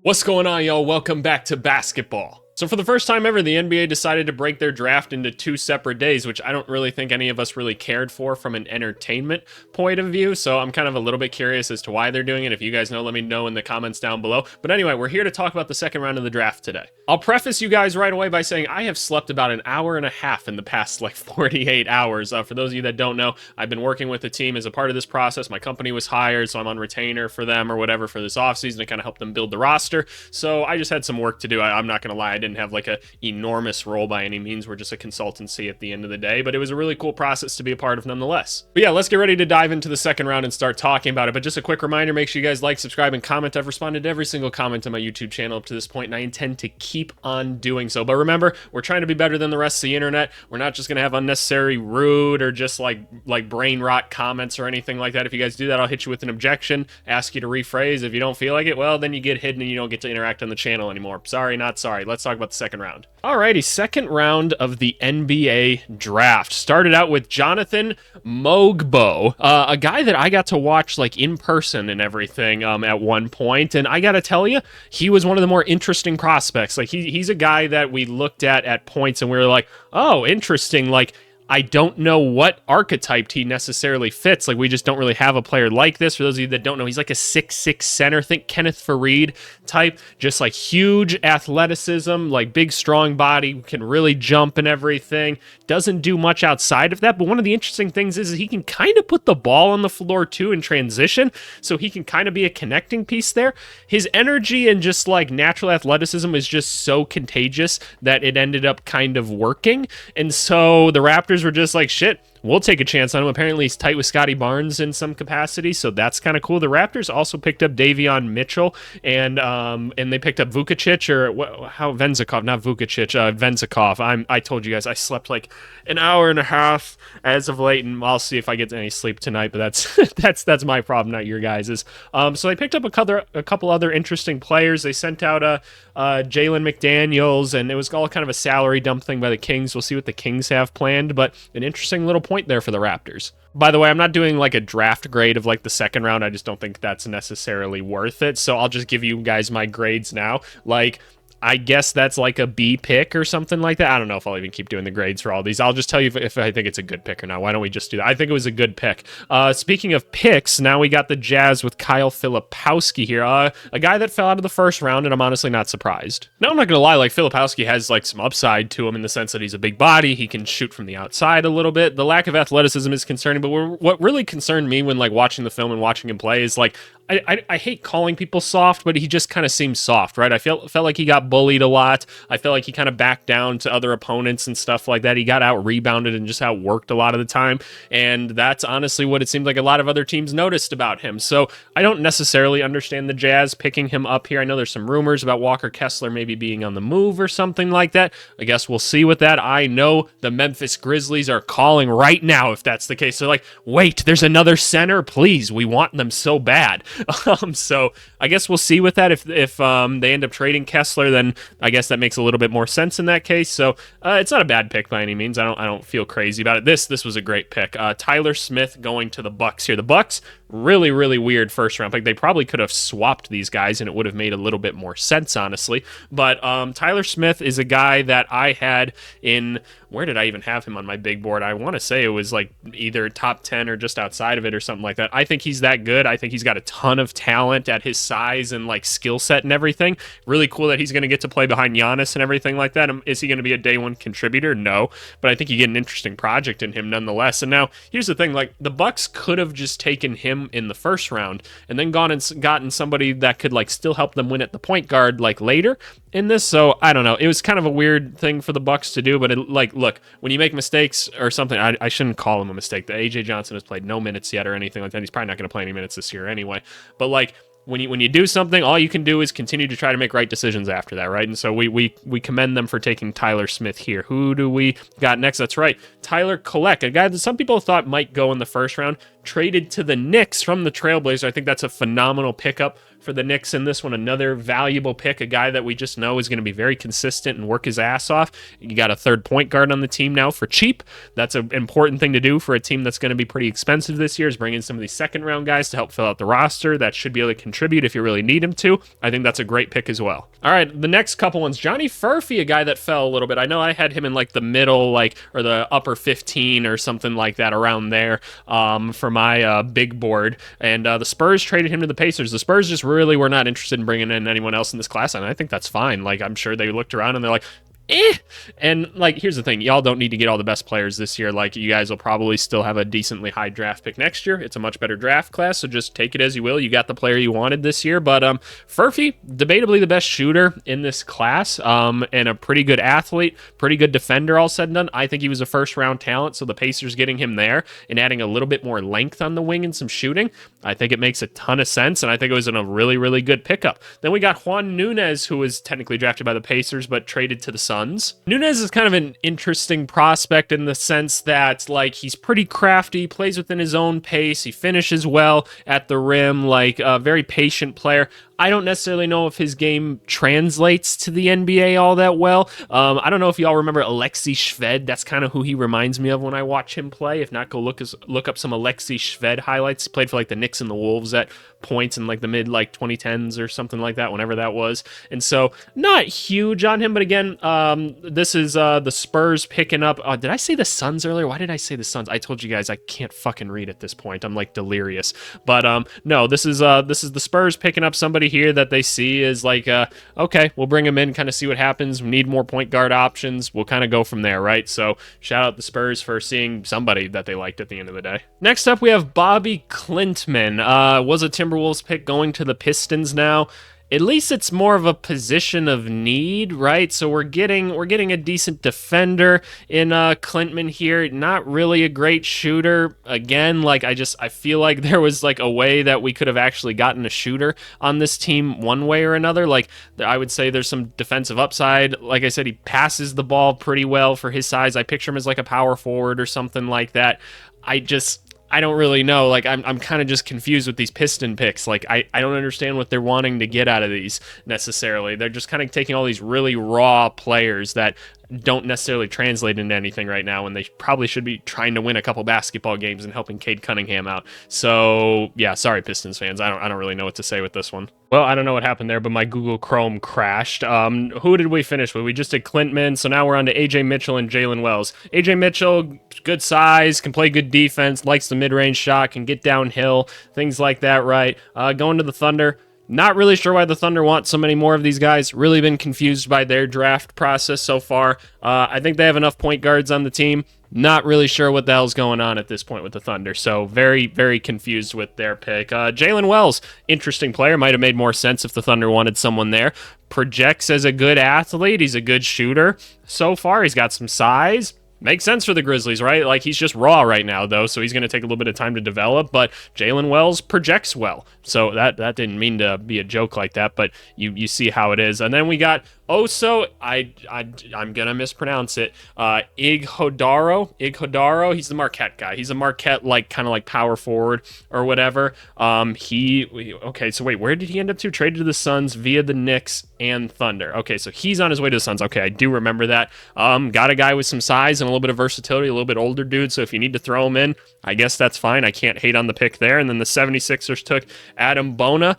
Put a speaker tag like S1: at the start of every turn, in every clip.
S1: What's going on, y'all? Welcome back to basketball. So for the first time ever, the NBA decided to break their draft into two separate days, which I don't really think any of us really cared for from an entertainment point of view. So I'm kind of a little bit curious as to why they're doing it. If you guys know, let me know in the comments down below. But anyway, we're here to talk about the second round of the draft today. I'll preface you guys right away by saying I have slept about an hour and a half in the past 48 hours. For those of you that don't know, I've been working with the team as a part of this process. My company was hired, so I'm on retainer for them or whatever for this offseason to kind of help them build the roster. So I just had some work to do. I'm not going to lie, I didn't have like a enormous role by any means. We're just a consultancy at the end of the day, but it was a really cool process to be a part of nonetheless. But yeah, let's get ready to dive into the second round and start talking about it. But just a quick reminder, make sure you guys like, subscribe, and comment. I've responded to every single comment on my YouTube channel up to this point, and I intend to keep on doing so. But remember, we're trying to be better than the rest of the internet. We're not just going to have unnecessary, rude, or just like brain rot comments or anything like that. If you guys do that, I'll hit you with an objection, ask you to rephrase. If you don't feel like it, well, then you get hidden and you don't get to interact on the channel anymore. Sorry, not sorry. Let's talk about the second round. Alrighty, second round of the NBA draft. Started out with Jonathan Mogbo, a guy that I got to watch like in person and everything at one point, and I gotta tell you, he was one of the more interesting prospects. Like he's a guy that we looked at points and we were like, oh, interesting. Like, I don't know what archetype he necessarily fits. Like, we just don't really have a player like this. For those of you that don't know, he's like a 6'6" center. Think Kenneth Faried type. Just like huge athleticism, like big, strong body, can really jump and everything. Doesn't do much outside of that. But one of the interesting things is he can kind of put the ball on the floor too in transition. So he can kind of be a connecting piece there. His energy and just like natural athleticism is just so contagious that it ended up kind of working. And so the Raptors were just like, shit, we'll take a chance on him. Apparently he's tight with Scotty Barnes in some capacity, so that's kind of cool. The Raptors also picked up Davion Mitchell, and they picked up Vukicic, Venzikov. I told you guys I slept like an hour and a half as of late, and I'll see if I get any sleep tonight, but that's my problem, not your guys's. So they picked up a couple other interesting players. They sent out Jalen McDaniels, and it was all kind of a salary dump thing by the Kings. We'll see what the Kings have planned, but an interesting little point there for the Raptors. By the way, I'm not doing like a draft grade of like the second round. I just don't think that's necessarily worth it. So I'll just give you guys my grades now. Like, I guess that's like a B pick or something like that. I don't know if I'll even keep doing the grades for all these. I'll just tell you if I think it's a good pick or not. Why don't we just do that? I think it was a good pick. Speaking of picks, now we got the Jazz with Kyle Filipowski here. A guy that fell out of the first round, and I'm honestly not surprised. Now, I'm not going to lie, like Filipowski has like some upside to him in the sense that he's a big body. He can shoot from the outside a little bit. The lack of athleticism is concerning, but what really concerned me when like watching the film and watching him play is like, I hate calling people soft, but he just kind of seems soft, right? I felt like he got bullied a lot. I felt like he kind of backed down to other opponents and stuff like that. He got out-rebounded and just outworked a lot of the time, and that's honestly what it seemed like a lot of other teams noticed about him. So I don't necessarily understand the Jazz picking him up here. I know there's some rumors about Walker Kessler maybe being on the move or something like that. I guess we'll see with that. I know the Memphis Grizzlies are calling right now if that's the case. They're like, wait, there's another center? Please, we want them so bad. So I guess we'll see with that. If they end up trading Kessler, then I guess that makes a little bit more sense in that case. So it's not a bad pick by any means. I don't feel crazy about it. This was a great pick. Tyler Smith going to the Bucks here. The Bucks, really, really weird first round pick. They probably could have swapped these guys and it would have made a little bit more sense, honestly. But Tyler Smith is a guy that I had in, where did I even have him on my big board? I want to say it was like either top 10 or just outside of it or something like that. I think he's that good. I think he's got a ton of talent at his size and like skill set and everything. Really cool that he's going to get to play behind Giannis and everything like that. Is he going to be a day one contributor? No, but I think you get an interesting project in him nonetheless. And now here's the thing, like the Bucks could have just taken him in the first round and then gone and gotten somebody that could like still help them win at the point guard like later in this. So I don't know. It was kind of a weird thing for the Bucks to do, but it, like, look, when you make mistakes or something, I shouldn't call him a mistake. The AJ Johnson has played no minutes yet or anything like that. He's probably not going to play any minutes this year anyway. But like, when you do something, all you can do is continue to try to make right decisions after that, right? And so we commend them for taking Tyler Smith here. Who do we got next? That's right, Tyler Kolek, a guy that some people thought might go in the first round, traded to the Knicks from the Trailblazers. I think that's a phenomenal pickup for the Knicks in this one. Another valuable pick, a guy that we just know is going to be very consistent and work his ass off. You got a third point guard on the team now for cheap. That's an important thing to do for a team that's going to be pretty expensive this year, is bring in some of these second round guys to help fill out the roster that should be able to contribute if you really need him to. I think that's a great pick as well. All right, the next couple ones. Johnny Furphy, a guy that fell a little bit. I know I had him in like the middle, or the upper 15 or something like that, around there for my big board. And the Spurs traded him to the Pacers. The Spurs just really were not interested in bringing in anyone else in this class, and I think that's fine. Like, I'm sure they looked around and they're like, and like, here's the thing, y'all don't need to get all the best players this year. Like, you guys will probably still have a decently high draft pick next year. It's a much better draft class, so just take it as you will. You got the player you wanted this year. But Furphy, debatably the best shooter in this class, and a pretty good athlete, pretty good defender, all said and done. I think he was a first round talent, so the Pacers getting him there and adding a little bit more length on the wing and some shooting, I think it makes a ton of sense, and I think it was a really, really good pickup. Then we got Juan Nunez, who was technically drafted by the Pacers but traded to the Suns. Nunez is kind of an interesting prospect in the sense that, like, he's pretty crafty, plays within his own pace, he finishes well at the rim, like a very patient player. I don't necessarily know if his game translates to the NBA all that well. I don't know if y'all remember Alexei Shved. That's kind of who he reminds me of when I watch him play. If not, go look up some Alexei Shved highlights. He played for like the Knicks and the Wolves at points in like the mid 2010s or something like that, whenever that was. And so not huge on him, but again, this is the Spurs picking up. Did I say the Suns earlier? Why did I say the Suns? I told you guys I can't fucking read at this point. I'm like delirious. But no, this is the Spurs picking up somebody here that they see is like, okay, we'll bring him in, kind of see what happens. We need more point guard options. We'll kind of go from there, right? So shout out the Spurs for seeing somebody that they liked at the end of the day. Next up, we have Bobby Klintman. Was a Timberwolves pick going to the Pistons now. At least it's more of a position of need, right? So we're getting a decent defender in Klintman here. Not really a great shooter. Again, like I feel like there was like a way that we could have actually gotten a shooter on this team one way or another. Like, I would say there's some defensive upside. Like I said, he passes the ball pretty well for his size. I picture him as like a power forward or something like that. I don't really know. Like, I'm kind of just confused with these Piston picks. Like, I don't understand what they're wanting to get out of these necessarily. They're just kind of taking all these really raw players that don't necessarily translate into anything right now, and they probably should be trying to win a couple basketball games and helping Cade Cunningham out. So yeah, sorry Pistons fans, I don't really know what to say with this one. Well, I don't know what happened there, but my Google Chrome crashed. Who did we finish with? We just did Klintman, so now we're on to AJ Mitchell and Jalen Wells. AJ Mitchell, good size, can play good defense, likes the mid-range shot, can get downhill, things like that, right? Going to the Thunder. Not really sure why the Thunder want so many more of these guys. Really been confused by their draft process so far. I think they have enough point guards on the team. Not really sure what the hell's going on at this point with the Thunder. So very, very confused with their pick. Jalen Wells, interesting player. Might have made more sense if the Thunder wanted someone there. Projects as a good athlete. He's a good shooter. So far, he's got some size. Makes sense for the Grizzlies, right? Like, he's just raw right now, though, so he's going to take a little bit of time to develop, but Jalen Wells projects well. So that didn't mean to be a joke like that, but you see how it is. And then we got Oso, I'm going to mispronounce it, Ighodaro. He's the Marquette guy. He's a Marquette, like, kind of like power forward or whatever. Okay, so wait, where did he end up to? Traded to the Suns via the Knicks and Thunder. Okay, so he's on his way to the Suns. Okay, I do remember that. Got a guy with some size and a little bit of versatility, a little bit older dude, so if you need to throw him in, I guess that's fine. I can't hate on the pick there. And then the 76ers took Adam bona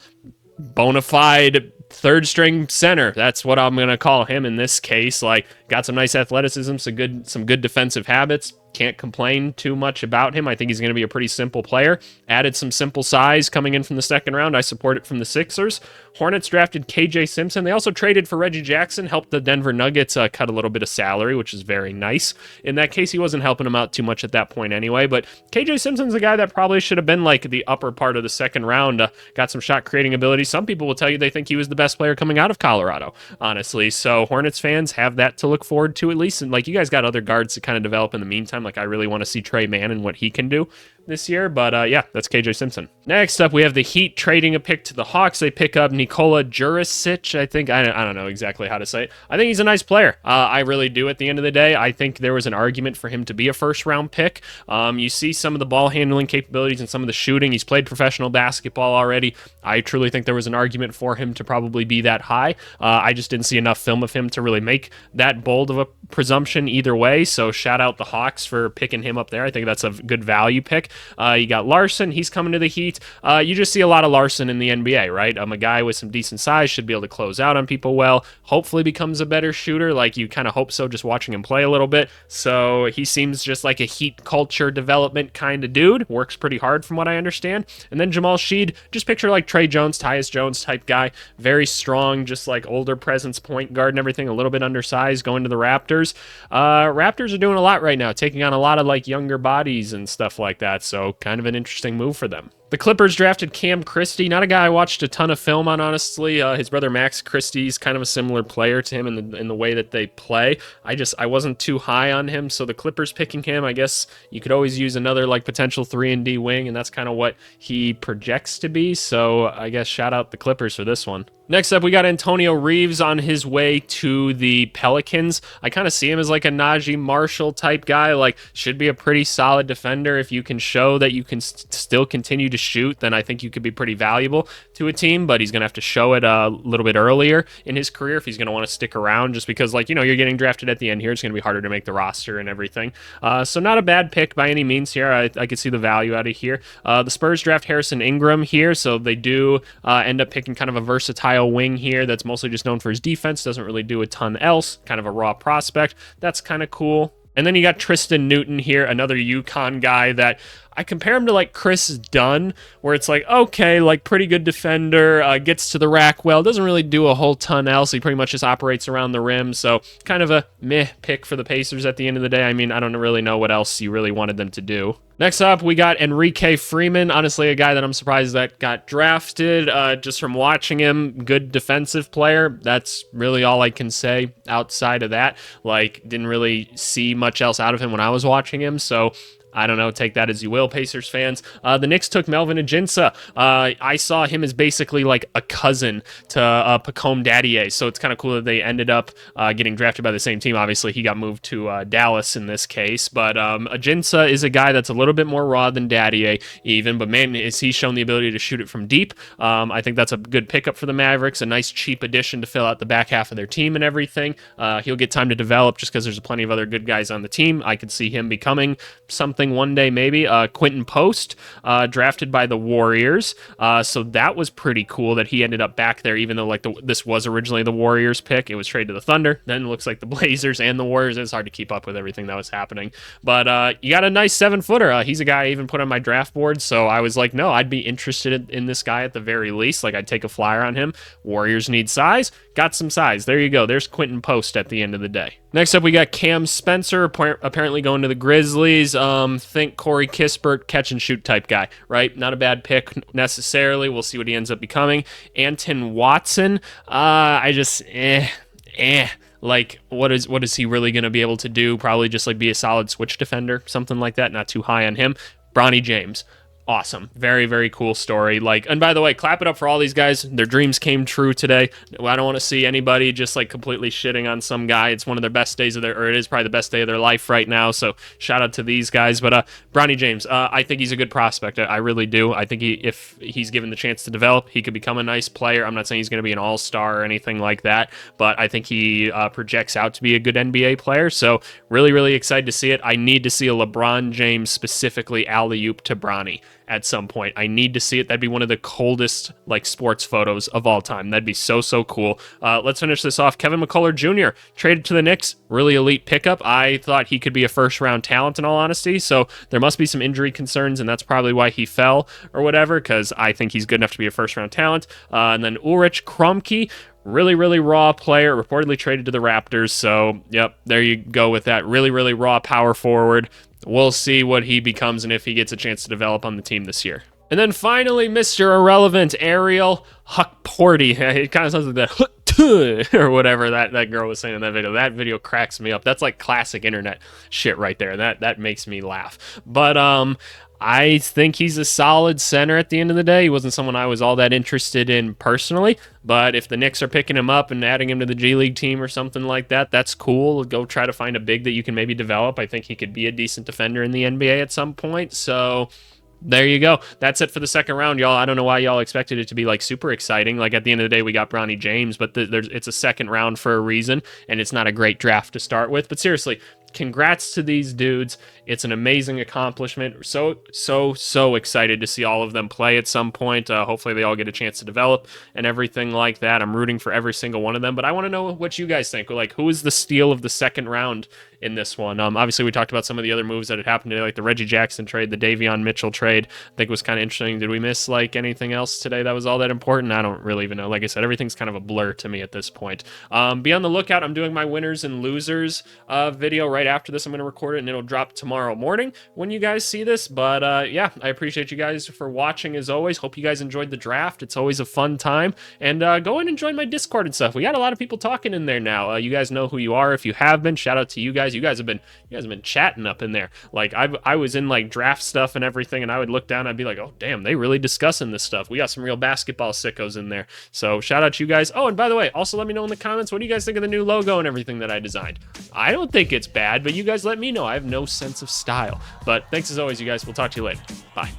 S1: fide third string center. That's what I'm going to call him in this case. Like, got some nice athleticism, some good defensive habits. Can't complain too much about him. I think he's going to be a pretty simple player. Added some simple size coming in from the second round. I support it from the Sixers. Hornets drafted KJ Simpson. They also traded for Reggie Jackson, helped the Denver Nuggets cut a little bit of salary, which is very nice. In that case, he wasn't helping him out too much at that point anyway, but KJ Simpson's a guy that probably should have been like the upper part of the second round. Got some shot creating ability. Some people will tell you they think he was the best player coming out of Colorado, honestly. So Hornets fans have that to look forward to at least. And like, you guys got other guards to kind of develop in the meantime. Like, I really want to see Trey Mann and what he can do. this year. But yeah, that's KJ Simpson. Next up, we have the Heat trading a pick to the Hawks. They pick up Nikola Jurisic, I think. I don't know exactly how to say it. I think he's a nice player. I really do at the end of the day. I think there was an argument for him to be a first-round pick. You see some of the ball handling capabilities and some of the shooting. He's played professional basketball already. I truly think there was an argument for him to probably be that high. I just didn't see enough film of him to really make that bold of a presumption either way. So shout out the Hawks for picking him up there. I think that's a good value pick. You got Larson. He's coming to the Heat. You just see a lot of Larson in the NBA, right? A guy with some decent size, should be able to close out on people well, hopefully becomes a better shooter. Like, you kind of hope so just watching him play a little bit. So he seems just like a Heat culture development kind of dude. Works pretty hard from what I understand. And then Jamal Sheed, just picture like Trey Jones, Tyus Jones type guy. Very strong, just like older presence, point guard and everything, a little bit undersized, going to the Raptors. Raptors are doing a lot right now, taking on a lot of like younger bodies and stuff like that. So kind of an interesting move for them. The Clippers drafted Cam Christie, not a guy I watched a ton of film on, honestly. His brother Max Christie's kind of a similar player to him in the way that they play. I wasn't too high on him, so the Clippers picking him, I guess you could always use another like potential 3-and-D wing, and that's kind of what he projects to be. So I guess shout out the Clippers for this one. Next up, we got Antonio Reeves on his way to the Pelicans. I kind of see him as like a Najee Marshall type guy, like should be a pretty solid defender. If you can show that you can still continue to shoot, then I think you could be pretty valuable to a team, but he's going to have to show it a little bit earlier in his career if he's going to want to stick around, just because like, you're getting drafted at the end here. It's going to be harder to make the roster and everything. So not a bad pick by any means here. I could see the value out of here. The Spurs draft Harrison Ingram here, so they do end up picking kind of a versatile wing here that's mostly just known for his defense, doesn't really do a ton else, kind of a raw prospect. That's kind of cool. And then you got Tristan Newton here, another UConn guy that I compare him to like Chris Dunn, where it's like, okay, like pretty good defender, gets to the rack well, doesn't really do a whole ton else. He pretty much just operates around the rim. So kind of a meh pick for the Pacers at the end of the day. I mean, I don't really know what else you really wanted them to do. Next up, we got Enrique Freeman, honestly a guy that I'm surprised that got drafted. Just from watching him, good defensive player. That's really all I can say outside of that. Like, didn't really see much else out of him when I was watching him, so I don't know, take that as you will, Pacers fans. The Knicks took Melvin Ajinça. I saw him as basically like a cousin to Pacome Daddier, so it's kind of cool that they ended up getting drafted by the same team. Obviously, he got moved to Dallas in this case, but Ajinça is a guy that's a little bit more raw than Daddier even, but man, is he shown the ability to shoot it from deep. I think that's a good pickup for the Mavericks, a nice cheap addition to fill out the back half of their team and everything. He'll get time to develop just because there's plenty of other good guys on the team. I could see him becoming something one day maybe. Quentin Post, drafted by the Warriors, so that was pretty cool that he ended up back there, even though like this was originally the Warriors pick. It was traded to the Thunder, then it looks like the Blazers and the Warriors. It's hard to keep up with everything that was happening, but you got a nice 7-footer. He's a guy I even put on my draft board, so I was like, no, I'd be interested in this guy at the very least. Like, I'd take a flyer on him. Warriors need size, got some size. There you go, there's Quentin Post at the end of the day. Next up, we got Cam Spencer, apparently going to the Grizzlies. Think Corey Kispert, catch and shoot type guy, right? Not a bad pick necessarily. We'll see what he ends up becoming. Anton Watson, I just, like, what is he really going to be able to do? Probably just like be a solid switch defender, something like that. Not too high on him. Bronny James. Awesome. Very, very cool story. Like, and by the way, clap it up for all these guys. Their dreams came true today. I don't want to see anybody just like completely shitting on some guy. It's one of their best days of or it is probably the best day of their life right now. So shout out to these guys. But Bronny James, I think he's a good prospect. I really do. I think if he's given the chance to develop, he could become a nice player. I'm not saying he's going to be an all-star or anything like that, but I think he projects out to be a good NBA player. So really, really excited to see it. I need to see a LeBron James specifically alley-oop to Bronny at some point. I need to see it. That'd be one of the coldest like sports photos of all time. That'd be so cool. Let's finish this off. Kevin McCullough Jr. traded to the Knicks. Really elite pickup. I thought he could be a first-round talent in all honesty, so there must be some injury concerns, and that's probably why he fell or whatever, because I think he's good enough to be a first-round talent. And then Ulrich Krumke, really, really raw player, reportedly traded to the Raptors. So, yep, there you go with that. Really, really raw power forward. We'll see what he becomes and if he gets a chance to develop on the team this year. And then finally, Mr. Irrelevant, Ariel Hukporty. It kind of sounds like that or whatever that girl was saying in that video. That video cracks me up. That's like classic internet shit right there. That makes me laugh. But I think he's a solid center at the end of the day. He wasn't someone I was all that interested in personally, but if the Knicks are picking him up and adding him to the G League team or something like that, that's cool. Go try to find a big that you can maybe develop. I think he could be a decent defender in the NBA at some point. So there you go. That's it for the second round, y'all. I don't know why y'all expected it to be like super exciting. Like at the end of the day, we got Bronny James, but it's a second round for a reason, and it's not a great draft to start with. But seriously, congrats to these dudes. It's an amazing accomplishment. So excited to see all of them play at some point. Hopefully they all get a chance to develop and everything like that. I'm rooting for every single one of them, but I want to know what you guys think. Like, who is the steal of the second round in this one? Obviously, we talked about some of the other moves that had happened today, like the Reggie Jackson trade, the Davion Mitchell trade. I think it was kind of interesting. Did we miss like anything else today that was all that important? I don't really even know. Like I said, everything's kind of a blur to me at this point. Be on the lookout. I'm doing my winners and losers video right after this. I'm going to record it and it'll drop tomorrow morning when you guys see this. But yeah, I appreciate you guys for watching as always. Hope you guys enjoyed the draft. It's always a fun time. And go and enjoy my Discord and stuff. We got a lot of people talking in there now. You guys know who you are. If you have been, shout out to you guys. You guys have been chatting up in there. Like I was in like draft stuff and everything, and I would look down, I'd be like, oh damn, they really discussing this stuff. We got some real basketball sickos in there. So shout out to you guys. Oh, and by the way, also let me know in the comments, what do you guys think of the new logo and everything that I designed? I don't think it's bad, but you guys let me know. I have no sense of style. But thanks as always, you guys. We'll talk to you later. Bye.